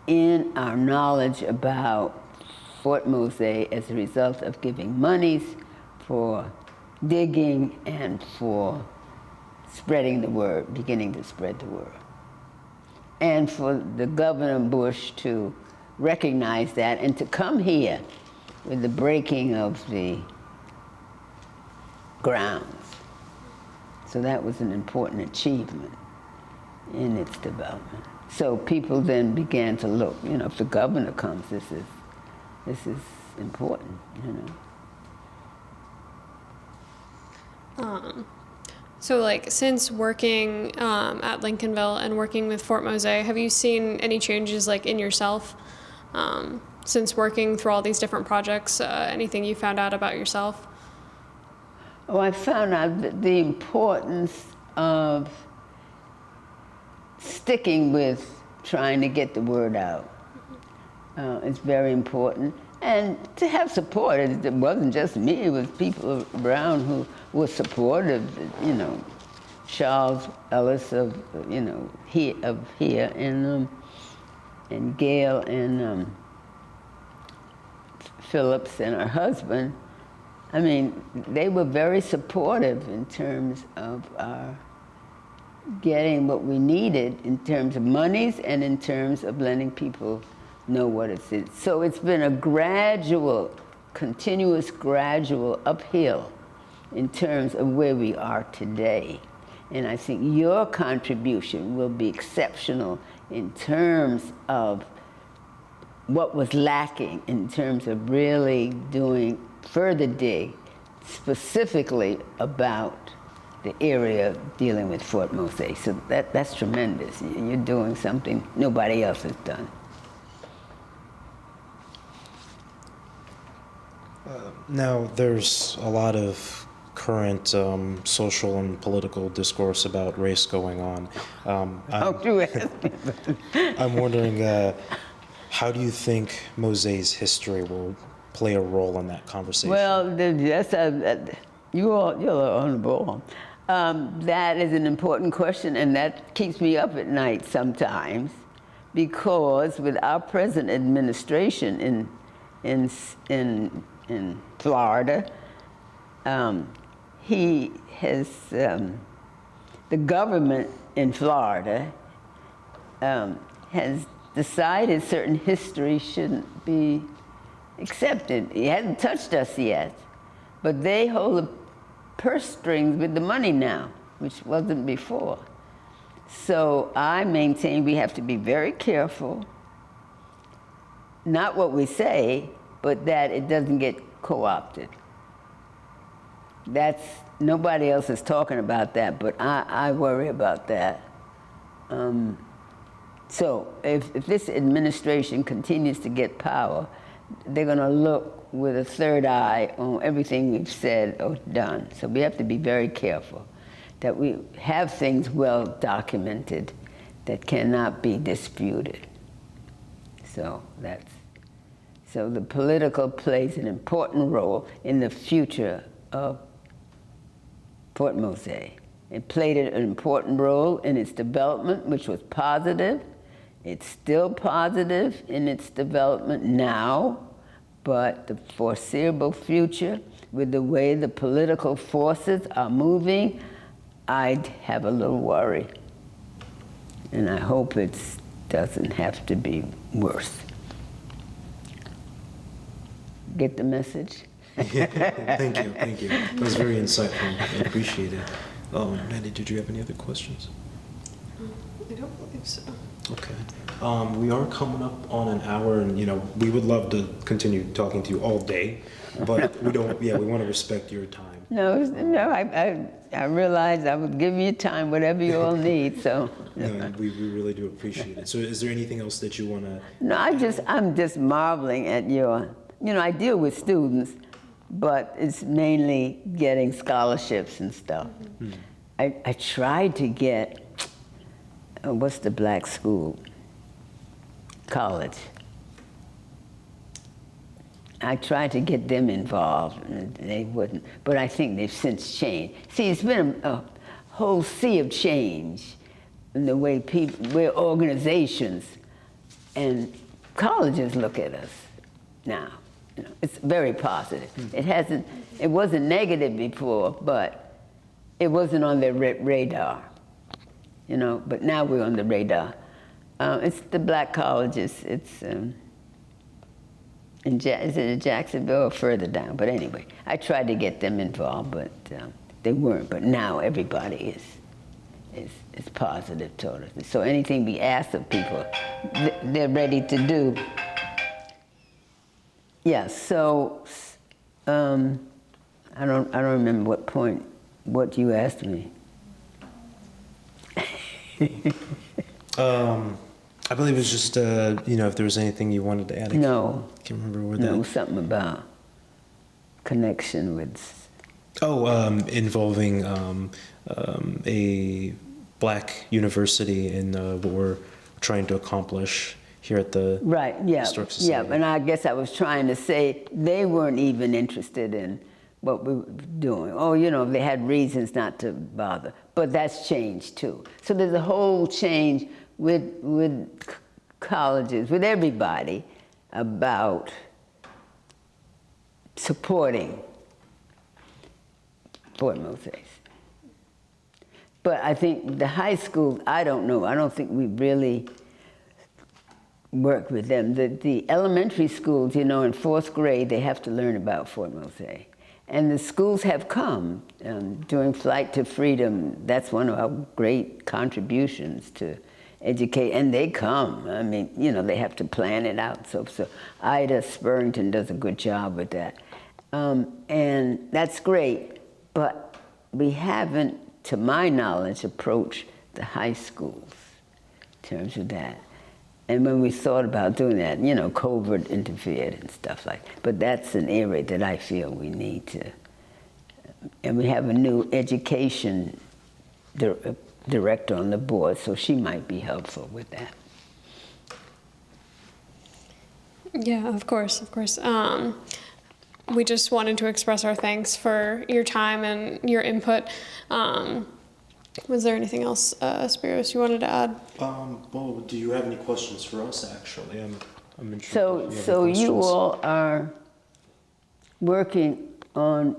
in our knowledge about Fort Mose as a result of giving monies for digging and for spreading the word, beginning to spread the word. And for the Governor Bush to recognize that and to come here with the breaking of the grounds. So that was an important achievement in its development. So people then began to look, you know, if the governor comes, this is important, you know. So like since working at Lincolnville and working with Fort Mose, have you seen any changes like in yourself since working through all these different projects? Anything you found out about yourself? Oh, I found out the importance of sticking with trying to get the word out. It's very important. And to have support, it wasn't just me, it was people around who were supportive, you know, Charles Ellis of, you know, here, and Gail and Phillips and her husband. I mean, they were very supportive in terms of our getting what we needed in terms of monies and in terms of letting people know what it is. So it's been a gradual, continuous gradual uphill in terms of where we are today. And I think your contribution will be exceptional in terms of what was lacking, in terms of really doing further dig specifically about the area dealing with Fort Mose. So that's tremendous. You're doing something nobody else has done. Now, there's a lot of current social and political discourse about race going on. I'm wondering, how do you think Mose's history will play a role in that conversation? Well, yes, you're on the ball. That is an important question, and that keeps me up at night sometimes, because with our present administration in Florida, he has the government in Florida has decided certain history shouldn't be accepted. He hasn't touched us yet, but they hold the purse strings with the money now, which wasn't before. So I maintain we have to be very careful, not what we say, but that it doesn't get co-opted. Nobody else is talking about that, but I worry about that. So if this administration continues to get power, they're going to look with a third eye on everything we've said or done. So we have to be very careful that we have things well documented that cannot be disputed. So the political plays an important role in the future of Fort Mose. It played an important role in its development, which was positive. It's still positive in its development now, but the foreseeable future, with the way the political forces are moving, I'd have a little worry. And I hope it doesn't have to be worse. Get the message? Yeah, thank you. That was very insightful. I appreciate it. Maddie, did you have any other questions? I don't believe so. Okay. We are coming up on an hour, and we would love to continue talking to you all day, but we don't. Yeah, we want to respect your time. No, I realized I would give you time, whatever you all need. So. No, we really do appreciate it. So, is there anything else that you want to? No, I'm just marveling at your. I deal with students, but it's mainly getting scholarships and stuff. Mm-hmm. I tried to get. What's the black school? College. I tried to get them involved, and they wouldn't. But I think they've since changed. See, it's been a whole sea of change in the way where organizations and colleges look at us now. It's very positive. It wasn't negative before, but it wasn't on their radar. But now we're on the radar. It's the black colleges. It's is it in Jacksonville or further down? But anyway, I tried to get them involved, but they weren't. But now everybody is positive toward us. So anything we ask of people, they're ready to do. Yeah. So I don't remember what you asked me. I believe it was just, if there was anything you wanted to add. No. I can't remember what No, something about connection with. Involving a black university in what we're trying to accomplish here at the Historic Society. Yeah, and I guess I was trying to say they weren't even interested in what we were doing. They had reasons not to bother. But that's changed too. So there's a whole change with colleges, with everybody, about supporting Fort Mosaics. But I think the high schools, I don't know. I don't think we really work with them. The elementary schools, in fourth grade, they have to learn about Fort Mosaic. And the schools have come during Flight to Freedom. That's one of our great contributions to educate, and they come. I mean, they have to plan it out. So Ida Spurrington does a good job with that. And that's great, but we haven't, to my knowledge, approached the high schools in terms of that. And when we thought about doing that, COVID interfered and stuff like that. But that's an area that I feel we need to. And we have a new education director on the board, so she might be helpful with that. Yeah, of course. We just wanted to express our thanks for your time and your input. Was there anything else, Speros, you wanted to add? Well, do you have any questions for us, actually? I'm interested. So you all are working on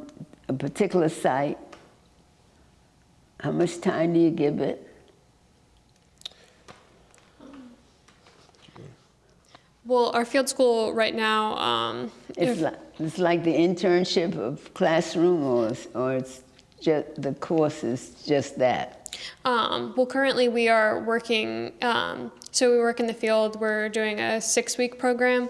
a particular site. How much time do you give it? Well, our field school right now... It's like the internship of classroom, or it's just, the course is just that? Well, currently we are working, so we work in the field. We're doing a 6-week program,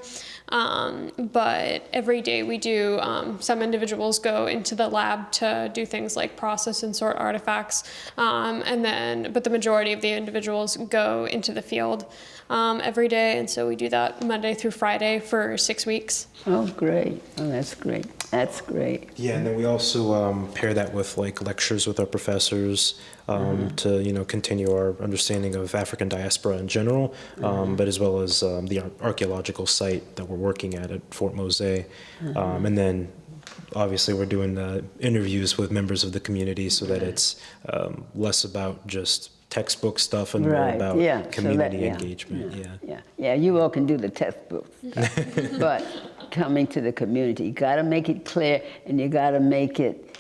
but every day we do, some individuals go into the lab to do things like process and sort artifacts, but the majority of the individuals go into the field every day, and so we do that Monday through Friday for 6 weeks. Oh, great. Oh, that's great. That's great. Yeah, and then we also pair that with lectures with our professors to continue our understanding of African diaspora in general, but as well as the archaeological site that we're working at Fort Mose, and then obviously we're doing interviews with members of the community so that it's less about just textbook stuff and more about community engagement. Yeah, you all can do the textbook stuff, but coming to the community, you got to make it clear and you got to make it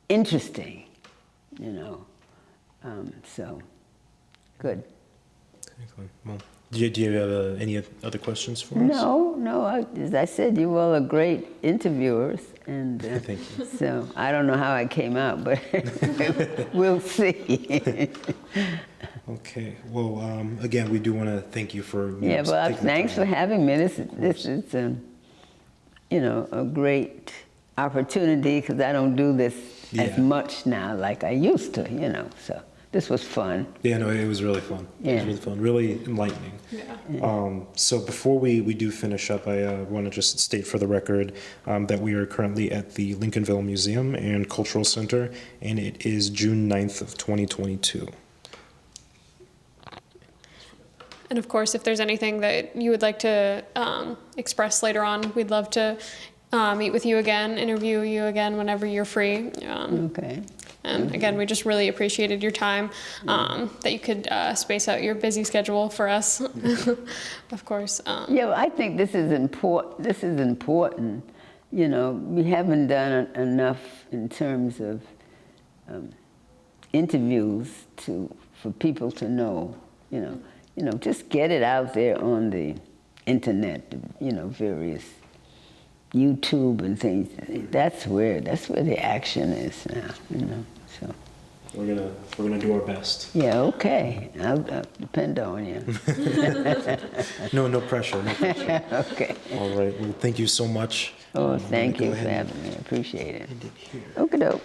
interesting, so good. Well, do you have any other questions for us? No. As I said, you all are great interviewers, and thank you. So I don't know how I came out, but we'll see. Okay. Well, again, we do want to thank you for Yeah, well, taking the thanks for time. having me. This is a great opportunity because I don't do this as Yeah. much now like I used to, so this was fun. Yeah, no, it was really fun. It was Yeah. really fun, really enlightening. Yeah. So before we do finish up, I want to just state for the record that we are currently at the Lincolnville Museum and Cultural Center, and it is June 9th of 2022. And of course, if there's anything that you would like to express later on, we'd love to meet with you again, interview you again whenever you're free. Okay. And again, we just really appreciated your time, that you could space out your busy schedule for us, of course. Yeah, well, I think this is important. This is important. We haven't done enough in terms of interviews for people to know. Just get it out there on the internet. Various YouTube and things. That's where the action is now. So. We're gonna do our best. Yeah. Okay. I'll depend on you. No pressure. No pressure. Okay. All right. Well, thank you so much. Oh, I'm gonna thank go you for ahead having me. I appreciate it. and end it here. Okie doke.